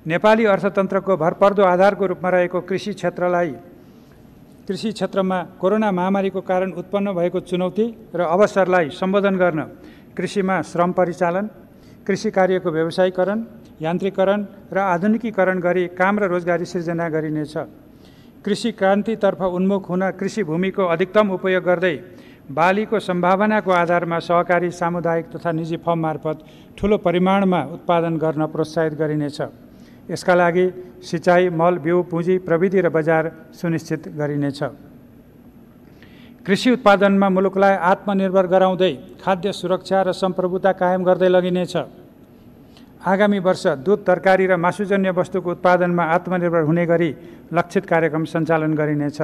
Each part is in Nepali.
नेपाली अर्थतन्त्रको भरपर्दो आधारको रूपमा रहेको कृषि क्षेत्रमा कोरोना महामारीको कारण उत्पन्न भएको चुनौती र अवसरलाई सम्बोधन गर्न कृषिमा श्रम परिचालन, कृषि कार्यको व्यवसायीकरण, यान्त्रिकरण र आधुनिकीकरण गरी काम र रोजगारी सिर्जना गरिनेछ। कृषि क्रान्तितर्फ उन्मुख हुन कृषि भूमिको अधिकतम उपयोग गर्दै बालीको सम्भावनाको आधारमा सहकारी, सामुदायिक तथा निजी फर्म मार्फत ठूलो परिमाणमा उत्पादन गर्न प्रोत्साहित गरिनेछ। यसका लागि सिँचाइ, मल, बिउ, पुँजी, प्रविधि र बजार सुनिश्चित गरिनेछ। कृषि उत्पादनमा मुलुकलाई आत्मनिर्भर गराउँदै खाद्य सुरक्षा र सम्प्रभुता कायम गर्दै लगिनेछ। आगामी वर्ष दूध, तरकारी र मासुजन्य वस्तुको उत्पादनमा आत्मनिर्भर हुने गरी लक्षित कार्यक्रम सञ्चालन गरिनेछ।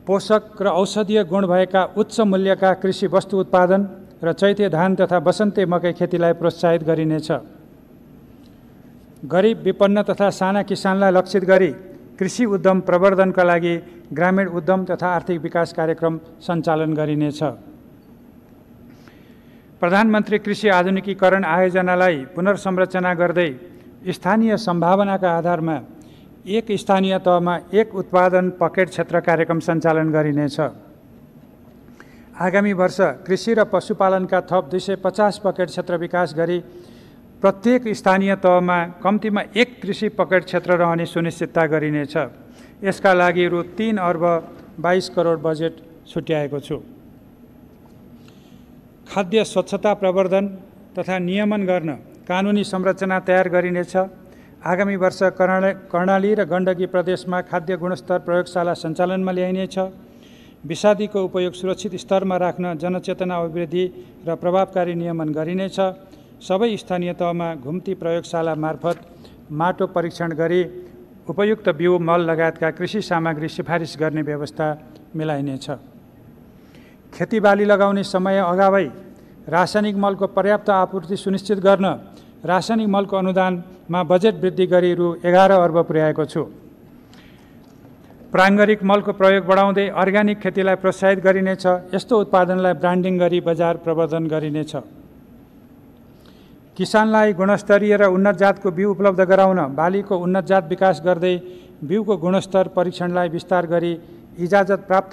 पोषक र औषधीय गुण भएका उच्च मूल्यका कृषि वस्तु उत्पादन र चैते धान तथा वसन्ते मकै खेतीलाई प्रोत्साहित गरिनेछ। गरिब, विपन्न तथा साना किसानलाई लक्षित गरी कृषि उद्यम प्रवर्धनका लागि ग्रामीण उद्यम तथा आर्थिक विकास कार्यक्रम सञ्चालन गरिनेछ। प्रधानमन्त्री कृषि आधुनिकीकरण आयोजनालाई पुनर्संरचना गर्दै स्थानीय सम्भावनाका आधारमा एक स्थानीय तहमा एक उत्पादन पकेट क्षेत्र कार्यक्रम सञ्चालन गरिनेछ। आगामी वर्ष कृषि र पशुपालनका थप 250 पकेट क्षेत्र विकास गरी प्रत्येक स्थानीय तहमा कम्तीमा एक कृषि पकेट क्षेत्र रहने सुनिश्चितता गरिनेछ। यसका लागि रु 3 अर्ब 22 करोड बजेट छुट्याएको छु। खाद्य स्वच्छता प्रवर्धन तथा नियमन गर्न कानुनी संरचना तयार गरिनेछ। आगामी वर्ष कर्णाली र गण्डकी प्रदेशमा खाद्य गुणस्तर प्रयोगशाला सञ्चालनमा ल्याइनेछ। विषादीको उपयोग सुरक्षित स्तरमा राख्न जनचेतना अभिवृद्धि र प्रभावकारी नियमन गरिनेछ। सबै स्थानीय तहमा घुम्ती प्रयोगशाला मार्फत माटो परीक्षण गरी उपयुक्त बिउ, मल लगायतका कृषि सामग्री सिफारिस गर्ने व्यवस्था मिलाइनेछ। खेतीबाली लगाउने समय अगावै रासायनिक मलको पर्याप्त आपूर्ति सुनिश्चित गर्न रासायनिक मलको अनुदानमा बजेट वृद्धि गरी रु 11 अर्ब पुर्याएको छु। प्राङ्गारिक मलको प्रयोग बढाउँदै अर्ग्यानिक खेतीलाई प्रोत्साहित गरिनेछ। यस्तो उत्पादनलाई ब्रान्डिङ गरी बजार प्रवर्धन गरिनेछ। किसानलाई गुणस्तरीय र उन्नत जातको बिउ उपलब्ध गराउन बालीको उन्नत जात विकास गर्दै बिउको गुणस्तर परीक्षणलाई विस्तार गरी इजाजत प्राप्त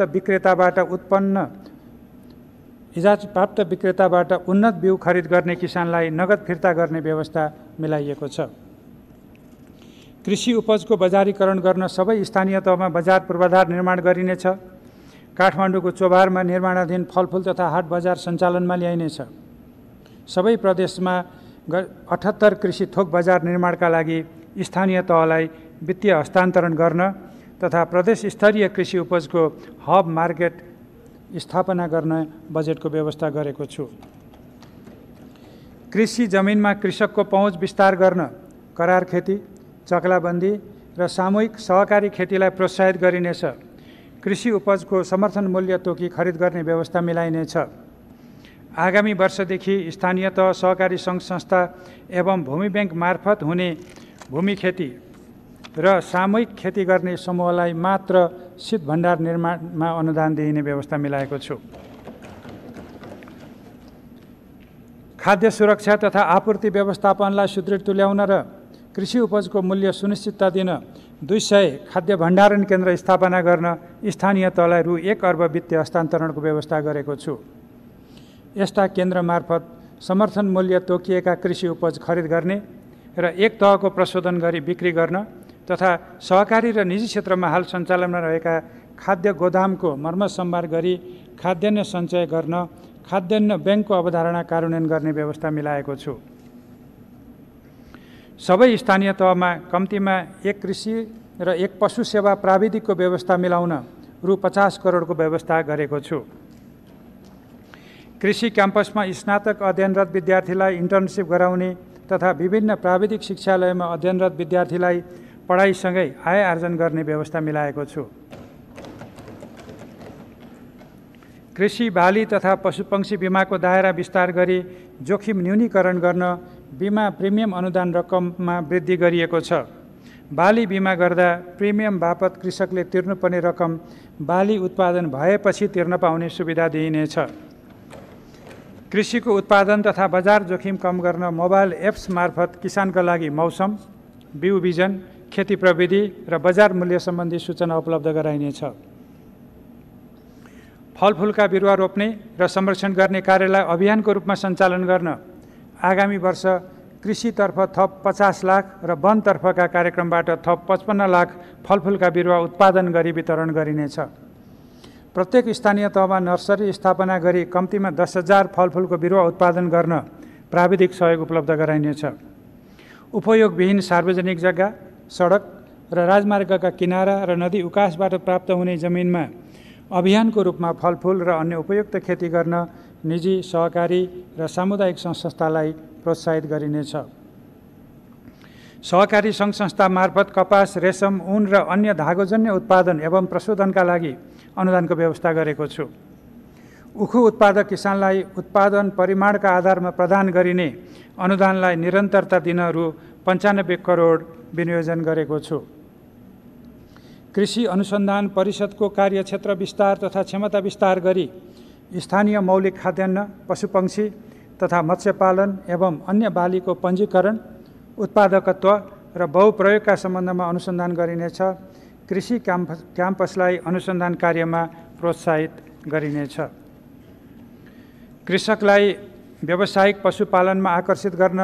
विक्रेताबाट उन्नत बिउ खरिद गर्ने किसानलाई नगद फिर्ता गर्ने व्यवस्था मिलाइएको छ। कृषि उपजको बजारीकरण गर्न सबै स्थानीय तहमा बजार पूर्वाधार निर्माण गरिनेछ। काठमाडौँको चोभारमा निर्माणाधीन फलफुल तथा हाट बजार सञ्चालनमा ल्याइनेछ। सबै प्रदेशमा 78 कृषि थोक बजार निर्माणका लागि स्थानीय तहलाई वित्तीय हस्तान्तरण गर्न तथा प्रदेश स्तरीय कृषि उपजको हब मार्केट स्थापना गर्न बजेटको व्यवस्था गरेको छु। कृषि जमिनमा कृषकको पहुँच विस्तार गर्न करार खेती, चक्लाबन्दी र सामूहिक सहकारी खेतीलाई प्रोत्साहित गरिनेछ। कृषि उपजको समर्थन मूल्य तोकी खरिद गर्ने व्यवस्था मिलाइनेछ। आगामी वर्षदेखि स्थानीय तह, सहकारी सङ्घ संस्था एवं भूमि ब्याङ्क मार्फत हुने भूमि खेती र सामूहिक खेती गर्ने समूहलाई मात्र शीत भण्डार निर्माणमा अनुदान दिइने व्यवस्था मिलाएको छु। खाद्य सुरक्षा तथा आपूर्ति व्यवस्थापनलाई सुदृढ तुल्याउन र कृषि उपजको मूल्य सुनिश्चितता दिन 200 खाद्य भण्डारण केन्द्र स्थापना गर्न स्थानीय तहलाई रु 1 अर्ब वित्तीय हस्तान्तरणको व्यवस्था गरेको छु। यस्ता केन्द्र मार्फत समर्थन मूल्य तोकिएका कृषि उपज खरिद गर्ने र एक तहको प्रशोधन गरी बिक्री गर्न तथा सहकारी र निजी क्षेत्रमा हाल सञ्चालनमा रहेका खाद्य गोदामको मर्मत सम्भार गरी खाद्यान्न सञ्चय गर्न खाद्यान्न ब्याङ्कको अवधारणा कार्यान्वयन गर्ने व्यवस्था मिलाएको छु। सबै स्थानीय तहमा कम्तीमा एक कृषि र एक पशु सेवा प्राविधिकको व्यवस्था मिलाउन रु 50 करोडको व्यवस्था गरेको छु। कृषि क्याम्पसमा स्नातक अध्ययनरत विद्यार्थीलाई इन्टर्नसिप गराउने तथा विभिन्न प्राविधिक शिक्षालयमा अध्ययनरत विद्यार्थीलाई पढाइसँगै आय आर्जन गर्ने व्यवस्था मिलाएको छु। कृषि, बाली तथा पशुपक्षी बिमाको दायरा विस्तार गरी जोखिम न्यूनीकरण गर्न बिमा प्रिमियम अनुदान रकममा वृद्धि गरिएको छ। बाली बिमा गर्दा प्रिमियम बापत कृषकले तिर्नुपर्ने रकम बाली उत्पादन भएपछि तिर्न पाउने सुविधा दिइनेछ। कृषिको उत्पादन तथा बजार जोखिम कम गर्न मोबाइल एप्स मार्फत किसानका लागि मौसम, बिउ बिजन, खेती प्रविधि र बजार मूल्य सम्बन्धी सूचना उपलब्ध गराइनेछ। फलफुलका बिरुवा रोप्ने र संरक्षण गर्ने कार्यलाई अभियानको रूपमा सञ्चालन गर्न आगामी वर्ष कृषितर्फ थप 50 लाख र वनतर्फका कार्यक्रमबाट थप 55 लाख फलफुलका बिरुवा उत्पादन गरी वितरण गरिनेछ। प्रत्येक स्थानीय तहमा नर्सरी स्थापना गरी कम्तीमा 10,000 फलफुलको बिरुवा उत्पादन गर्न प्राविधिक सहयोग उपलब्ध गराइनेछ। उपयोगविहीन सार्वजनिक जग्गा, सडक र राजमार्गका किनारा र नदी उकासबाट प्राप्त हुने जमिनमा अभियानको रूपमा फलफुल र अन्य उपयुक्त खेती गर्न निजी, सहकारी र सामुदायिक सङ्घ-संस्थालाई प्रोत्साहित गरिनेछ। सहकारी सङ्घ-संस्था मार्फत कपास, रेशम, ऊन र अन्य धागोजन्य उत्पादन एवं प्रशोधनका लागि अनुदानको व्यवस्था गरेको छु। उखु उत्पादक किसानलाई उत्पादन परिमाणका आधारमा प्रदान गरिने अनुदानलाई निरन्तरता दिन रु 95 करोड विनियोजन गरेको छु। कृषि अनुसन्धान परिषदको कार्यक्षेत्र विस्तार तथा क्षमता विस्तार गरी स्थानीय मौलिक खाद्यान्न, पशुपक्षी तथा मत्स्यपालन एवं अन्य बालीको पञ्जीकरण, उत्पादकत्व र बहुप्रयोगका सम्बन्धमा अनुसन्धान गरिनेछ। कृषि क्याम्पसलाई अनुसन्धान कार्यमा प्रोत्साहित गरिनेछ। कृषकलाई व्यावसायिक पशुपालनमा आकर्षित गर्न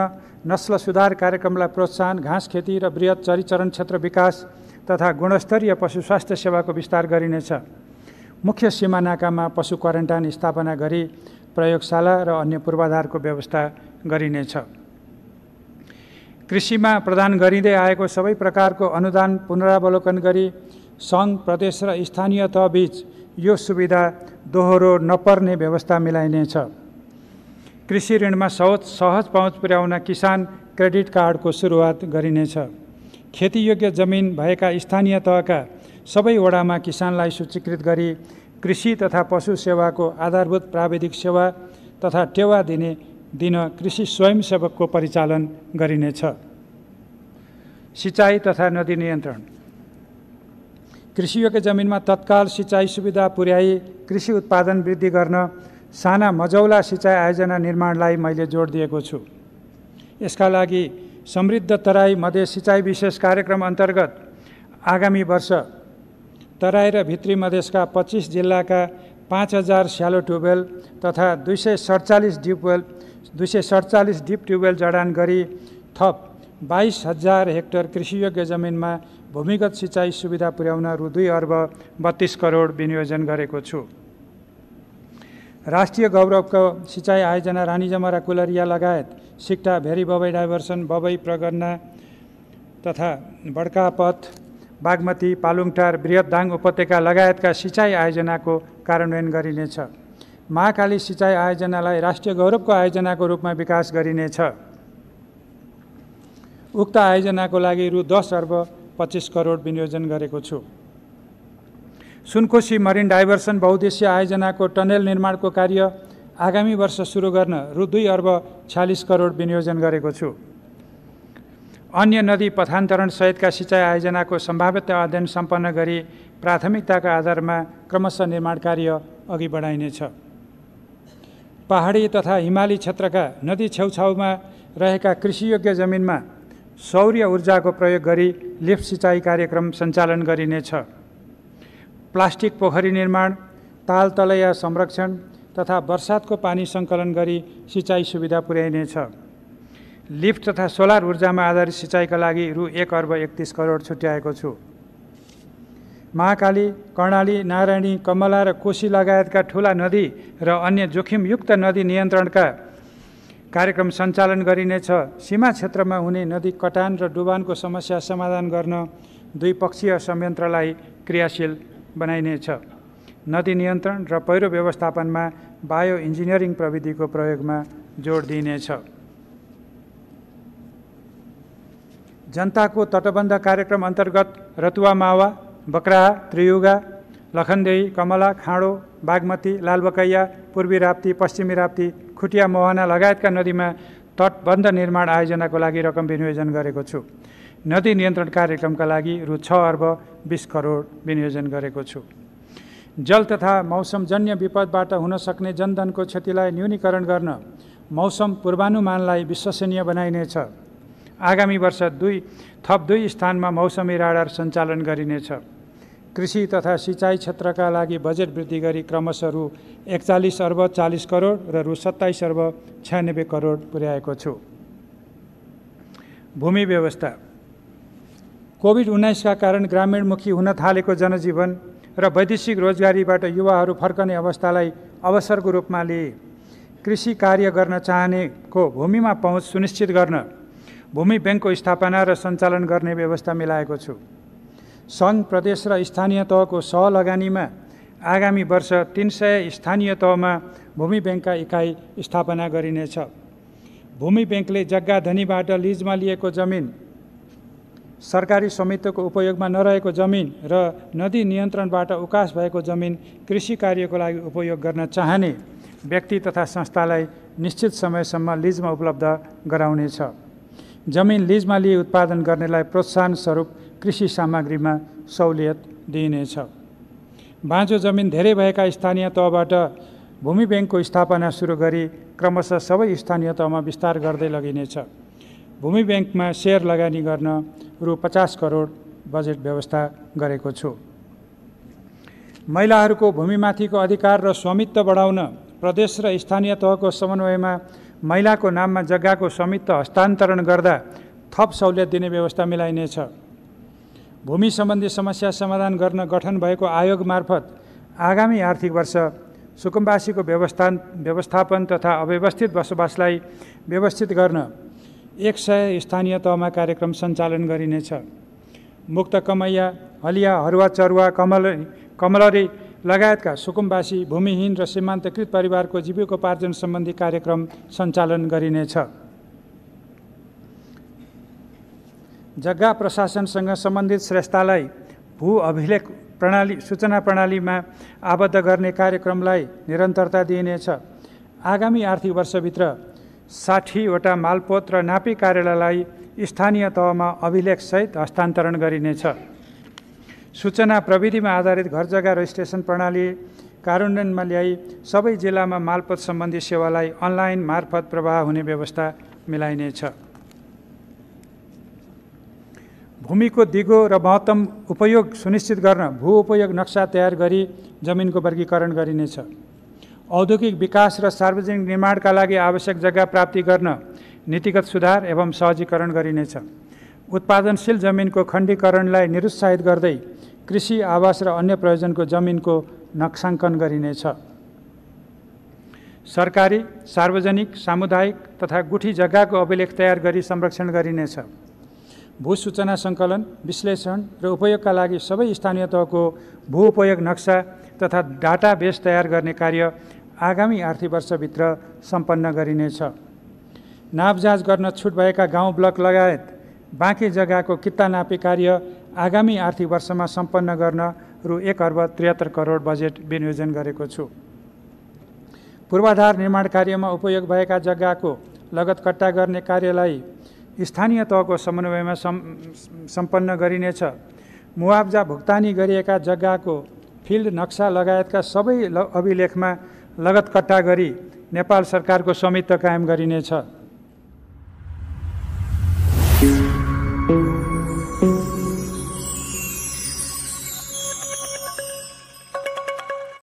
नस्ल सुधार कार्यक्रमलाई प्रोत्साहन, घाँस खेती र बृहत चरीचरण क्षेत्र विकास तथा गुणस्तरीय पशु स्वास्थ्य सेवाको विस्तार गरिनेछ। मुख्य सिमानाकामा पशु क्वारेन्टाइन स्थापना गरी प्रयोगशाला र अन्य पूर्वाधारको व्यवस्था गरिनेछ। कृषिमा प्रदान गरिँदै आएको सबै प्रकारको अनुदान पुनरावलोकन गरी सङ्घ, प्रदेश र स्थानीय तहबीच यो सुविधा दोहोरो नपर्ने व्यवस्था मिलाइनेछ। कृषि ऋणमा सहज पहुँच पुर्याउन किसान क्रेडिट कार्डको सुरुवात गरिनेछ। खेतीयोग्य जमिन भएका स्थानीय तहका सबै वडामा किसानलाई सूचीकृत गरी कृषि तथा पशु सेवाको आधारभूत प्राविधिक सेवा तथा टेवा दिन कृषि स्वयंसेवकको परिचालन गरिनेछ। सिँचाइ तथा नदी नियन्त्रण। कृषियोग्य जमिनमा तत्काल सिँचाइ सुविधा पुर्याई कृषि उत्पादन वृद्धि गर्न साना मजौला सिँचाइ आयोजना निर्माणलाई मैले जोड दिएको छु। यसका लागि समृद्ध तराई मधेस सिँचाइ विशेष कार्यक्रम अन्तर्गत आगामी वर्ष तराई र भित्री मधेसका 25 जिल्लाका 5,000 स्यालो ट्युबवेल तथा 247 डिप ट्युबवेल जडान गरी थप 22,000 हेक्टर कृषियोग्य जमिनमा भूमिगत सिँचाइ सुविधा पुर्याउन रु 2 अर्ब 32 करोड विनियोजन गरेको छु। राष्ट्रिय गौरवको सिँचाइ आयोजना रानी जमरा, कुलरिया लगायत सिक्टा, भेरी बबई डाइभर्सन, बबई प्रगन्ना तथा बड्कापथ, बागमती, पालुङटार, बृहतदाङ उपत्यका लगायतका सिँचाइ आयोजनाको कार्यान्वयन गरिनेछ। महाकाली सिँचाइ आयोजनालाई राष्ट्रिय गौरवको आयोजनाको रूपमा विकास गरिनेछ। उक्त आयोजनाको लागि रु 10 अर्ब 25 करोड विनियोजन गरेको छु। सुनकोशी मरिन डाइभर्सन बहुद्देश्य आयोजनाको टनेल निर्माणको कार्य आगामी वर्ष सुरु गर्न रु 2 अर्ब 46 करोड विनियोजन गरेको छु। अन्य नदी पथान्तरण सहितका सिँचाइ आयोजनाको सम्भाव्यता अध्ययन सम्पन्न गरी प्राथमिकताका आधारमा क्रमशः निर्माण कार्य अघि बढाइनेछ। पहाडी तथा हिमाली क्षेत्रका नदी छेउछाउमा रहेका कृषियोग्य जमिनमा सौर्य ऊर्जाको प्रयोग गरी लिफ्ट सिँचाइ कार्यक्रम सञ्चालन गरिनेछ। प्लास्टिक पोखरी निर्माण, ताल तलैया संरक्षण तथा वर्षातको पानी सङ्कलन गरी सिँचाइ सुविधा पुर्याइनेछ। लिफ्ट तथा सोलर ऊर्जामा आधारित सिँचाइका लागि रु 1 अर्ब 31 करोड छुट्याएको छु। महाकाली, कर्णाली, नारायणी, कमला र कोशी लगायतका ठुला नदी र अन्य जोखिमयुक्त नदी नियन्त्रणका कार्यक्रम सञ्चालन गरिनेछ। सीमा क्षेत्रमा हुने नदी कटान र डुबानको समस्या समाधान गर्न द्विपक्षीय संयन्त्रलाई क्रियाशील बनाइनेछ। नदी नियन्त्रण र पहिरो व्यवस्थापनमा बायो इन्जिनियरिङ प्रविधिको प्रयोगमा जोड दिइनेछ। जनताको तटबन्ध कार्यक्रम अन्तर्गत रतुवा, मावा, बक्राहा, त्रियुगा, लखनदेही, कमला, खाँडो, बागमती, लालबकैया, पूर्वी राप्ती, पश्चिमी राप्ती, खुटिया, मोहना लगायतका नदीमा तटबन्ध निर्माण आयोजनाको लागि रकम विनियोजन गरेको छु। नदी नियन्त्रण कार्यक्रमका लागि रु 6 अर्ब 20 करोड विनियोजन गरेको छु। जल तथा मौसमजन्य विपदबाट हुन सक्ने जनधनको क्षतिलाई न्यूनीकरण गर्न मौसम पूर्वानुमानलाई विश्वसनीय बनाइनेछ। आगामी वर्ष थप दुई स्थानमा मौसमी राडार सञ्चालन गरिनेछ। कृषि तथा सिँचाइ क्षेत्रका लागि बजेट वृद्धि गरी क्रमशः रु 41 अर्ब 40 करोड र रु 27 अर्ब 96 करोड पुर्याएको छु। भूमि व्यवस्था। कोभिड-19 का कारण ग्रामीणमुखी हुन थालेको जनजीवन र वैदेशिक रोजगारीबाट युवाहरू फर्कने अवस्थालाई अवसरको रूपमा लिए कृषि कार्य गर्न चाहनेको भूमिमा पहुँच सुनिश्चित गर्न भूमि ब्याङ्कको स्थापना र सञ्चालन गर्ने व्यवस्था मिलाएको छु। सङ्घ, प्रदेश र स्थानीय तहको सहलगानीमा आगामी वर्ष 300 स्थानीय तहमा भूमि ब्याङ्कका इकाइ स्थापना गरिनेछ। भूमि ब्याङ्कले जग्गा धनीबाट लिजमा लिएको जमिन, सरकारी स्वामित्वको उपयोगमा नरहेको जमिन र नदी नियन्त्रणबाट उकास भएको जमिन कृषि कार्यको लागि उपयोग गर्न चाहने व्यक्ति तथा संस्थालाई निश्चित समयसम्म लिजमा उपलब्ध गराउनेछ। जमिन लिजमा लिए उत्पादन गर्नेलाई प्रोत्साहन स्वरूप कृषि सामग्रीमा सहुलियत दिइनेछ। बाँझो जमिन धेरै भएका स्थानीय तहबाट भूमि ब्याङ्कको स्थापना सुरु गरी क्रमशः सबै स्थानीय तहमा विस्तार गर्दै लगिनेछ। भूमि ब्याङ्कमा सेयर लगानी गर्न रु 50 करोड बजेट व्यवस्था गरेको छु। महिलाहरूको भूमिमाथिको अधिकार र स्वामित्व बढाउन प्रदेश र स्थानीय तहको समन्वयमा महिलाको नाममा जग्गाको स्वामित्व हस्तान्तरण गर्दा थप सहुलियत दिने व्यवस्था मिलाइनेछ। भूमि सम्बन्धी समस्या समाधान गर्न गठन भएको आयोग मार्फत आगामी आर्थिक वर्ष सुकुम्बासीको व्यवस्थापन तथा अव्यवस्थित बसोबासलाई व्यवस्थित गर्न 100 स्थानीय तहमा कार्यक्रम सञ्चालन गरिनेछ। मुक्त कमैया, हलिया, हरुवा चरुवा, कमलरी लगायतका सुकुम्बासी, भूमिहीन र सीमान्तकृत परिवारको जीविकोपार्जन सम्बन्धी कार्यक्रम सञ्चालन गरिनेछ। जग्गा प्रशासनसँग सम्बन्धित श्रेष्ठतालाई भू अभिलेख प्रणाली सूचना प्रणालीमा आबद्ध गर्ने कार्यक्रमलाई निरन्तरता दिइनेछ। आगामी आर्थिक वर्षभित्र 60वटा मालपोत र नापी कार्यालयलाई स्थानीय तहमा अभिलेखसहित हस्तान्तरण गरिनेछ। सूचना प्रविधिमा आधारित घर जग्गा रजिस्ट्रेसन प्रणाली कार्यान्वयनमा ल्याई सबै जिल्लामा मालपोत सम्बन्धी सेवालाई अनलाइन मार्फत प्रवाह हुने व्यवस्था मिलाइनेछ। भूमिको दिगो र महत्तम उपयोग सुनिश्चित गर्न भू उपयोग नक्सा तयार गरी जमिनको वर्गीकरण गरिनेछ। औद्योगिक विकास र सार्वजनिक निर्माणका लागि आवश्यक जग्गा प्राप्ति गर्न नीतिगत सुधार एवं सहजीकरण गरिनेछ। उत्पादनशील जमिनको खण्डीकरणलाई निरुत्साहित गर्दै कृषि, आवास र अन्य प्रयोजनको जमिनको नक्साङ्कन गरिनेछ। सरकारी, सार्वजनिक, सामुदायिक तथा गुठी जग्गाको अभिलेख तयार गरी संरक्षण गरिनेछ। भू सूचना सङ्कलन, विश्लेषण र उपयोगका लागि सबै स्थानीय तहको भू उपयोग नक्सा तथा डाटाबेस तयार गर्ने कार्य आगामी आर्थिक वर्षभित्र सम्पन्न गरिनेछ। नापजाँच गर्न छुट भएका गाउँ, ब्लक लगायत बाँकी जग्गाको कित्ता नापी कार्य आगामी आर्थिक वर्षमा सम्पन्न गर्न रु 1 अर्ब 73 करोड बजेट विनियोजन गरेको छु। पूर्वाधार निर्माण कार्यमा उपयोग भएका जग्गाको लगत कट्टा गर्ने कार्यलाई स्थानीय तहको समन्वयमा सम्पन्न गरिनेछ। मुआब्जा भुक्तानी गरिएका जग्गाको फिल्ड नक्सा लगायतका सबै अभिलेखमा लगत कट्टा गरी नेपाल सरकारको स्वामित्व कायम गरिनेछ।